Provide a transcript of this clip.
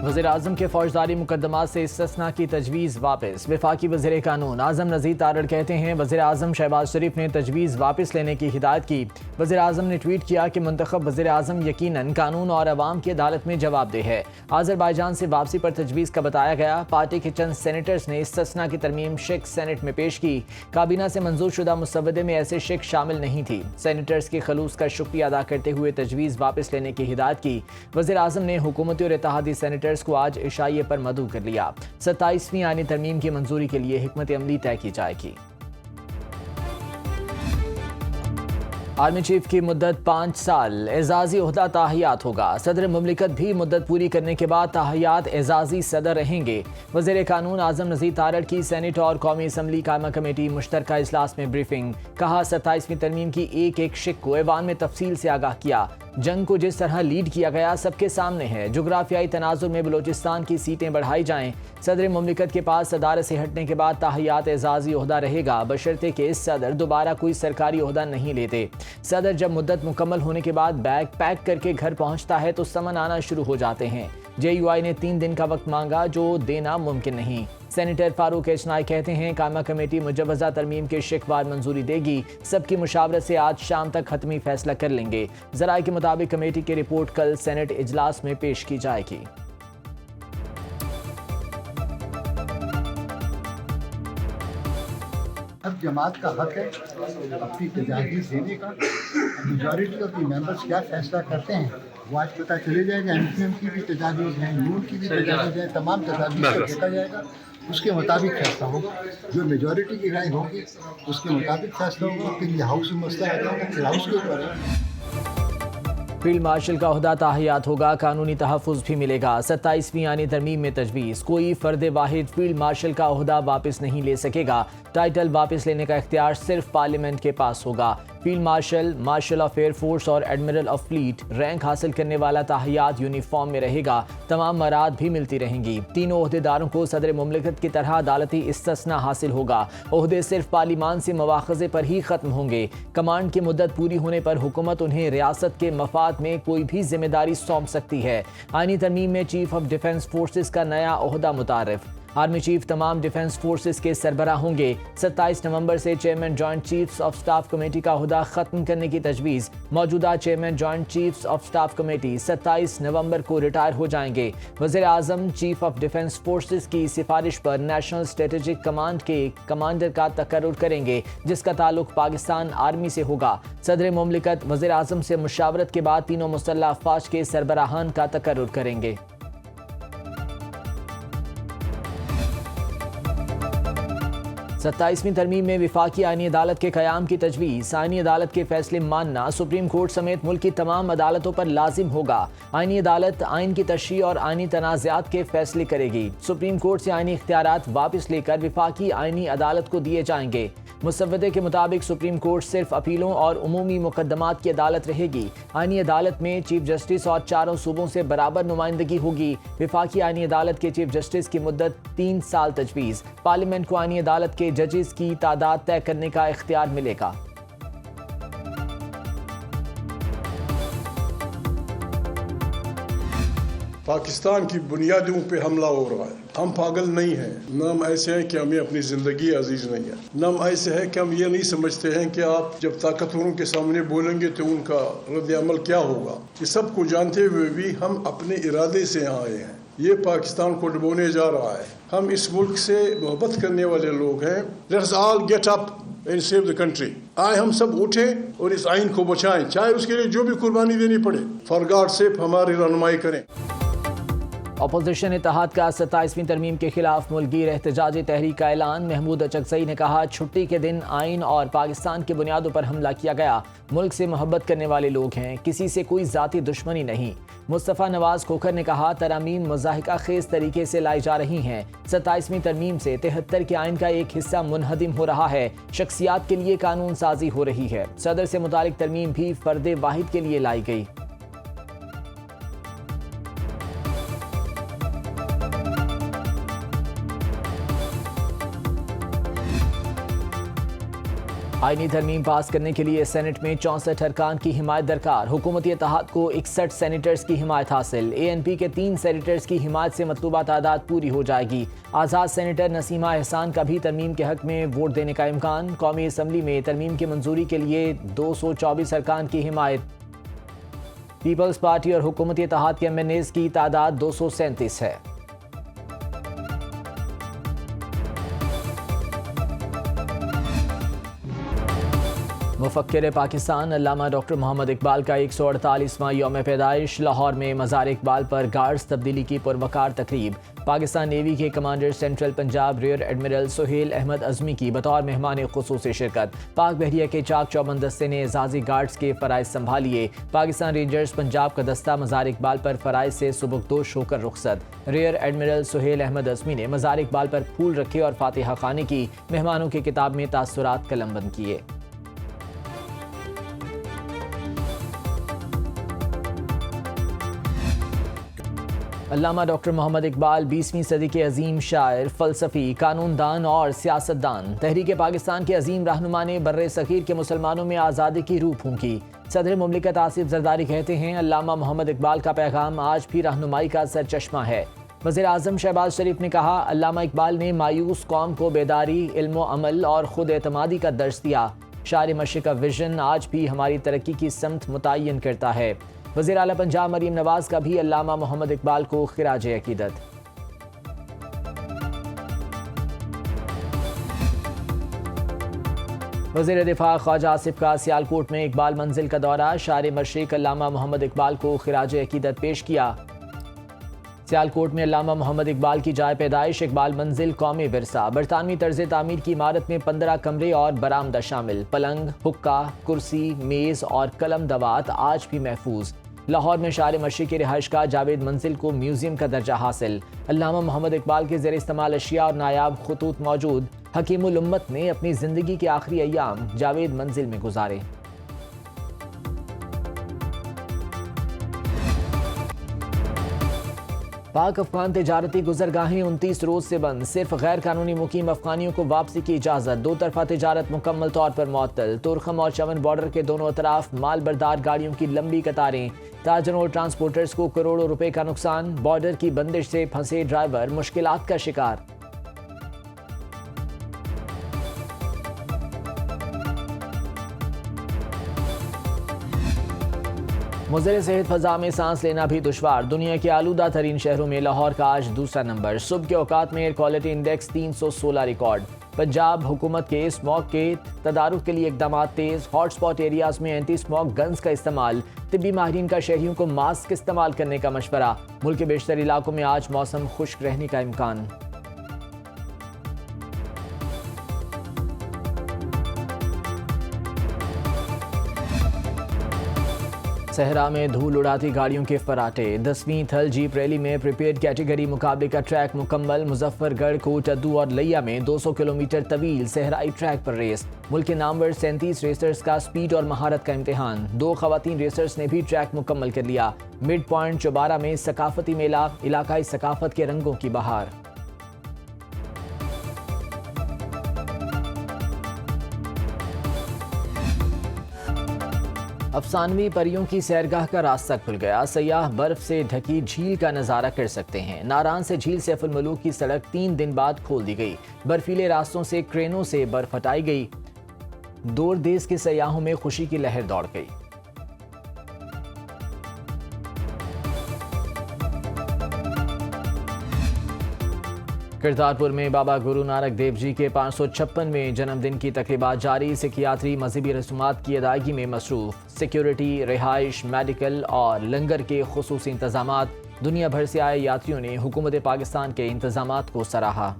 वज़ीर-ए-आज़म के फौजदारी मुकदमात से इस्तिस्ना की तजवीज़ वापस। वफाकी वज़ीर कानून आज़म नज़ीर तारड़ कहते हैं वज़ीर-ए-आज़म शहबाज शरीफ ने तजवीज़ वापस लेने की हिदायत की। वज़ीर-ए-आज़म ने ट्वीट किया कि मुंतखब वज़ीर-ए-आज़म यकीनन कानून और अवाम की अदालत में जवाबदेह है। आज़रबाईजान से वापसी पर तजवीज़ का बताया गया। पार्टी के चंद सेनेटर्स ने इस्तिस्ना की तरमीम शिक सेनेट में पेश की। काबीना से मंजूर शुदा मुसवदे में ऐसे शिक शामिल नहीं थी। सेनेटर्स के खलूस का शुक्रिया अदा करते हुए तजवीज़ वापस लेने की हिदायत की। वज़ीर-ए-आज़म ने हुकूमती और इत्तेहादी सेनेटर्स को आज इशाइये पर मदऊ कर लिया। 27वीं आईनी तरमीम की मंजूरी के लिए हिकमत अमली तय की जाएगी। आर्मी चीफ की मुद्दत 5 साल, एजाजी ओहदा ताहियात होगा। सदर मुमलिकत भी मुद्दत पूरी करने के बाद ताहियात एजाजी सदर रहेंगे। वज़ीर कानून आज़म नज़ीर तारड़ की सेनेट और कौमी असम्बली कायमा कमेटी मुश्तरका इजलास में ब्रीफिंग। कहा 27वीं तरमीम की एक एक शिक को ऐवान में तफसील से आगाह किया। जंग को जिस तरह लीड किया गया सबके सामने है। जोग्राफियाई तनाजुर में बलोचिस्तान की सीटें बढ़ाई जाएं। सदर मुमलिकत के पास सदारत से हटने के बाद ताहियात एजाजी ओहदा रहेगा, बशर्ते के सदर दोबारा कोई सरकारी ओहदा नहीं लेते। सदर जब मुद्दत मुकम्मल होने के बाद बैग पैक करके घर पहुंचता है तो समन आना शुरू हो जाते हैं। JUI ने 3 दिन का वक्त मांगा जो देना मुमकिन नहीं। सेनेटर फारूक एचनाई कहते हैं कायमा कमेटी मुजवज़ा तरमीम के शिकवार मंजूरी देगी। सबकी मुशावरत से आज शाम तक हतमी फैसला कर लेंगे। ज़राए के मुताबिक कमेटी की रिपोर्ट कल सेनेट इजलास में पेश की जाएगी। हर जमात का हक है अपनी तजावीज़ देने का। मेजॉरिटी ऑफ द मेंबर्स क्या फैसला करते हैं वो आज पता चले जाएगा। MQM की भी तजावीज़ है, नून की भी तजावीज़ है, तमाम तजावीज़ को देखा जाएगा, उसके मुताबिक फैसला होगा। जो मेजॉरिटी की राय होगी उसके मुताबिक फैसला होगा। फिर ये हाउस में मसला आ जाएगा, फिर हाउस के ऊपर है। फील्ड मार्शल का ओहदा ताहियात होगा, कानूनी तहफ़्फ़ुज़ भी मिलेगा। 27वीं आईनी तरमीम में तजवीज़ कोई फ़र्द वाहिद फील्ड मार्शल का ओहदा वापस नहीं ले सकेगा। टाइटल वापस लेने का इख्तियार सिर्फ पार्लियामेंट के पास होगा। Field marshal, marshal of air force और एडमिरल ऑफ फ्लीट रैंक हासिल करने वाला ताहियात यूनिफॉर्म में रहेगा। तमाम मराद भी मिलती रहेंगी। तीनों ओहदेदारों को सदर मुमलिकत की तरह अदालती इस्तिस्ना हासिल होगा। ओहदे सिर्फ पार्लिमान से मवाख़ज़े पर ही ख़त्म होंगे। कमांड की मुद्दत पूरी होने पर हुकूमत उन्हें रियासत के मफाद में कोई भी जिम्मेदारी सौंप सकती है। आईनी तरमीम में चीफ ऑफ डिफेंस फोर्सेस का नया ओहदा मुतारिफ। आर्मी चीफ तमाम डिफेंस फोर्सेस के सरबराह होंगे। 27 नवंबर से chairman joint chiefs of staff committee का ओहदा खत्म करने की तजवीज़। मौजूदा chairman joint chiefs of staff committee 27 नवंबर को रिटायर हो जाएंगे। वज़ीर आज़म चीफ ऑफ डिफेंस फोर्सेस की सिफारिश पर नेशनल स्ट्रेटेजिक कमांड के कमांडर का तकर्रुर करेंगे, जिसका ताल्लुक पाकिस्तान आर्मी से होगा। सदर मुमलिकत वज़ीर आज़म से मुशावरत के बाद तीनों मुसल्लह अफ़वाज के सरबराहान का तकर्रुर करेंगे। 27वीं तरमीम में विफाकी आईनी अदालत के क़याम की तजवीज़। आईनी अदालत के फैसले मानना सुप्रीम कोर्ट समेत मुल्क की तमाम अदालतों पर लाजिम होगा। आईनी अदालत आइन की तशरीह और आईनी तनाज़ात के फैसले करेगी। सुप्रीम कोर्ट से आईनी इख्तियारात वापस लेकर विफाकी आईनी अदालत को दिए जाएंगे। मुसव्वदे के मुताबिक सुप्रीम कोर्ट सिर्फ अपीलों और उमूमी मुकदमात की अदालत रहेगी। आईनी अदालत में चीफ जस्टिस और चारों सूबों से बराबर नुमाइंदगी होगी। विफाकी आईनी अदालत के चीफ जस्टिस की मुद्दत 3 साल तजवीज़। पार्लियामेंट को आईनी अदालत के जजेस की तादाद तय करने का इख्तियार मिलेगा। पाकिस्तान की बुनियादों पे हमला हो रहा है। हम पागल नहीं हैं, न हम ऐसे हैं कि हमें अपनी ज़िंदगी अजीज़ नहीं है, न हम ऐसे हैं कि हम ये नहीं समझते हैं कि आप जब ताकतवरों के सामने बोलेंगे तो उनका रद्द-ए-अमल क्या होगा। ये सब को जानते हुए भी हम अपने इरादे से यहाँ आए हैं। ये पाकिस्तान को डुबोने जा रहा है। हम इस मुल्क से मोहब्बत करने वाले लोग हैं। Let's all get up and save the country. आए हम सब उठें और इस आइन को बचाएं, चाहे उसके लिए जो भी कुर्बानी देनी पड़े। फॉर गॉड सेफ हमारी रहनुमाई करें। अपोजिशन इत्तेहाद का 27वीं तरमीम के खिलाफ मुल्कगीर एहतजाजी तहरीक का ऐलान। महमूद अचकज़ई ने कहा छुट्टी के दिन आइन और पाकिस्तान की बुनियादों पर हमला किया गया। मुल्क से मोहब्बत करने वाले लोग हैं, किसी से कोई ज़ाती दुश्मनी नहीं। मुस्तफ़ा नवाज खोखर ने कहा तरामीम मुज़ाहिका खेज तरीके से लाई जा रही हैं। 27वीं तरमीम से 73 के आइन का एक हिस्सा मुनहदिम हो रहा है। शख्सियात के लिए कानून साजी हो रही है। सदर से मुतालिक तरमीम भी फ़र्द वाहिद के लिए लाई गई। आईनी तरमीम पास करने के लिए सेनेट में 64 अरकान की हिमायत दरकार। हुकूमती इत्तेहाद को 61 सेनेटर्स की हिमायत हासिल। ANP के 3 सेनेटर्स की हिमायत से मतलूबा तादाद पूरी हो जाएगी। आज़ाद सेनेटर नसीमा एहसान का भी तरमीम के हक में वोट देने का इम्कान। कौमी असम्बली में तरमीम की मंजूरी के लिए 224 अरकान की हिमायत। पीपल्स पार्टी और हुकूमती इत्तेहाद के MNAs की तादाद 237 है। मुफक्किर पाकिस्तान अल्लामा डॉक्टर मोहम्मद इकबाल का 148वां यौम पैदाइश। लाहौर में मज़ार इकबाल पर गार्ड्स तब्दीली की पुरवकार तकरीब। पाकिस्तान नेवी के commander central Punjab rear admiral Suhail Ahmed Azmi की बतौर मेहमान ख़ुसूसी शिरकत। पाक बहरिया के चाक चौबंद दस्ते ने एजाजी गार्ड्स के फ़राइज़ संभालिए। पाकिस्तान रेंजर्स पंजाब का दस्ता मज़ार इकबाल पर फ़राइज़ से सुबुकदोश होकर रुखसत। रियर एडमिरल सुहेल अहमद अज़मी ने मज़ार इकबाल पर फूल रखे और फातिहा खाने की। मेहमानों की किताब में तासुरात कलमबंद किए। अल्लामा डॉक्टर मोहम्मद इकबाल 20वीं सदी के अजीम शायर, फ़लसफ़ी, कानूनदान और सियासतदान। तहरीक पाकिस्तान के अजीम रहनुमा ने बर्रे सग़ीर के मुसलमानों में आज़ादी की रूह फूंकी। सदर मुमलिकत आसिफ ज़रदारी कहते हैं, अल्लामा मोहम्मद इकबाल का पैगाम आज भी रहनुमाई का सरचश्मा है। वज़ीर आज़म शहबाज शरीफ ने कहा, अल्लामा इकबाल ने मायूस कौम को बेदारी, इल्म अमल और खुद एतमादी का दर्स दिया। शार मशरिक़ का विजन आज भी हमारी तरक्की की समत मुतय्यन करता है। वज़ीर आला पंजाब मरीम नवाज का भी अल्लामा मोहम्मद इकबाल को खिराज अकीदत। वज़ीर दिफा ख्वाजा आसिफ का सियालकोट में इकबाल मंजिल का दौरा। शार मशरिक़ अल्लामा मोहम्मद इकबाल को खिराज अकीदत पेश किया। सियालकोट में अल्लामा मोहम्मद इकबाल की जाए पैदाइश, इकबाल मंजिल कौमी विरसा। बरतानवी तर्ज तामीर की इमारत में 15 कमरे और बरामदा शामिल। पलंग, हुक्का, कुर्सी, मेज़ और कलम दवात आज भी महफूज। लाहौर में शार मशरिक़ की रिहाइश का जावेद मंजिल को म्यूजियम का दर्जा हासिल। अल्लामा मोहम्मद इकबाल के ज़ेर इस्तेमाल अशिया और नायाब खतूत मौजूद। हकीमुल उम्मत ने अपनी ज़िंदगी के आखिरी अय्याम जावेद मंजिल में गुजारे। पाक अफगान तजारती गुजरगाहें 29 रोज से बंद। सिर्फ गैर कानूनी मुकीम अफगानियों को वापसी की इजाज़त। दो तरफा तजारत मुकम्मल तौर पर मुअत्तल। तुरखम और चमन बॉर्डर के दोनों तरफ माल बरदार गाड़ियों की लंबी कतारें। ताजरों और ट्रांसपोर्टर्स को करोड़ों रुपए का नुकसान। बॉर्डर की बंदिश से फंसे ड्राइवर मुश्किलात का शिकार। मुज़र सेहत फ़ज़ा में सांस लेना भी दुश्वार। दुनिया के आलूदा तरीन शहरों में लाहौर का आज दूसरा नंबर। सुबह के औकात में air quality index 316 record. Punjab हुकूमत के स्मॉग के तदारुक के लिए इकदाम तेज़। हॉटस्पॉट एरियाज में एंटी स्मॉग गन्स का इस्तेमाल। तिब्बी माहिरीन का शहरियों को मास्क इस्तेमाल करने का मशवरा। मुल्क के बेशतर इलाकों में आज मौसम खुश्क रहने का इम्कान। सहरा में धूल उड़ाती गाड़ियों के फराटे। 10वीं थल जीप रैली में प्रिपेयर्ड कैटेगरी मुकाबले का ट्रैक मुकम्मल। मुजफ्फरगढ़ को टद्दू और लैया में 200 किलोमीटर तवील सहराई ट्रैक पर रेस। मुल्क के नामवर 37 रेसर्स का स्पीड और महारत का इम्तिहान। 2 खवातीन रेसर्स ने भी ट्रैक मुकम्मल कर लिया। मिड पॉइंट चौबारा में सकाफती मेला, इलाकाई सकाफत के रंगों की बहार। अफसानवी परियों की सैरगाह का रास्ता खुल गया। सयाह बर्फ से ढकी झील का नज़ारा कर सकते हैं। नारान से झील सैफुल मलूक की सड़क 3 दिन बाद खोल दी गई। बर्फीले रास्तों से क्रेनों से बर्फ हटाई गई। दूर देश के सयाहों में खुशी की लहर दौड़ गई। करतारपुर में बाबा गुरु नानक देव जी के 556वें जन्मदिन की तकरीबात जारी। सिख यात्री मजहबी रसूमात की अदायगी में मसरूफ। सिक्योरिटी, रिहाइश, मेडिकल और लंगर के खुसूसी इंतजामात। दुनिया भर से आए यात्रियों ने हुकूमत पाकिस्तान के इंतजामात को सराहा।